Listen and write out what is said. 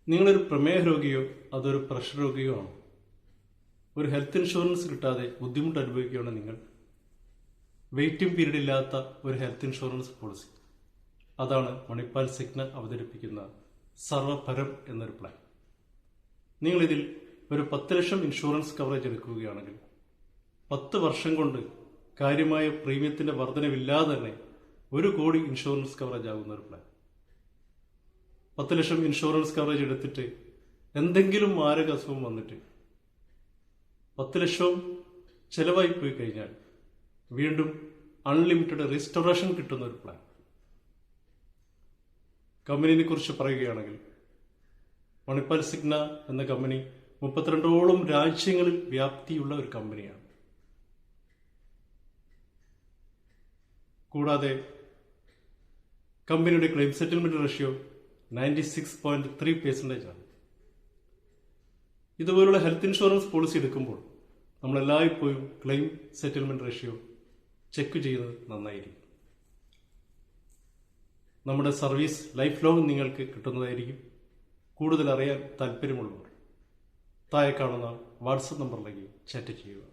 നിങ്ങളൊരു പ്രമേഹ രോഗിയോ അതൊരു പ്രഷർ രോഗിയോ ആണ്. ഒരു ഹെൽത്ത് ഇൻഷുറൻസ് കിട്ടാതെ ബുദ്ധിമുട്ട് അനുഭവിക്കുകയാണ് നിങ്ങൾ. വെയിറ്റിംഗ് പീരീഡ് ഇല്ലാത്ത ഒരു ഹെൽത്ത് ഇൻഷുറൻസ് പോളിസി, അതാണ് മണിപ്പാൽ സിഗ്ന അവതരിപ്പിക്കുന്ന സർവപരം എന്നൊരു പ്ലാൻ. നിങ്ങളിതിൽ ഒരു 10 ലക്ഷം ഇൻഷുറൻസ് കവറേജ് എടുക്കുകയാണെങ്കിൽ 10 വർഷം കൊണ്ട് കാര്യമായ പ്രീമിയത്തിന്റെ വർധനവില്ലാതെ തന്നെ 1 കോടി ഇൻഷുറൻസ് കവറേജ് ആകുന്ന ഒരു പ്ലാൻ. 10 ലക്ഷം ഇൻഷുറൻസ് കവറേജ് എടുത്തിട്ട് എന്തെങ്കിലും മാരക അസുഖം വന്നിട്ട് 10 ലക്ഷവും ചെലവായി പോയി കഴിഞ്ഞാൽ വീണ്ടും അൺലിമിറ്റഡ് റീസ്റ്റോറേഷൻ കിട്ടുന്ന ഒരു പ്ലാൻ. കമ്പനിയെ കുറിച്ച് പറയുകയാണെങ്കിൽ മണിപ്പാൽ സിഗ്ന എന്ന കമ്പനി 32ഓളം രാജ്യങ്ങളിൽ വ്യാപ്തിയുള്ള ഒരു കമ്പനിയാണ്. കൂടാതെ കമ്പനിയുടെ ക്ലെയിം സെറ്റിൽമെന്റ് റേഷ്യോ 96.3% ആണ്. ഇതുപോലുള്ള ഹെൽത്ത് ഇൻഷുറൻസ് പോളിസി എടുക്കുമ്പോൾ നമ്മൾ എല്ലായ്പ്പോഴും ക്ലെയിം സെറ്റിൽമെന്റ് റേഷ്യോ ചെക്ക് ചെയ്യുന്നത് നന്നായിരിക്കും. നമ്മുടെ സർവീസ് ലൈഫ് ലോങ് നിങ്ങൾക്ക് കിട്ടുന്നതായിരിക്കും. കൂടുതൽ അറിയാൻ താല്പര്യമുള്ളവർ താഴെ കാണുന്ന വാട്സപ്പ് നമ്പറിലേക്ക് ചാറ്റ് ചെയ്യുക.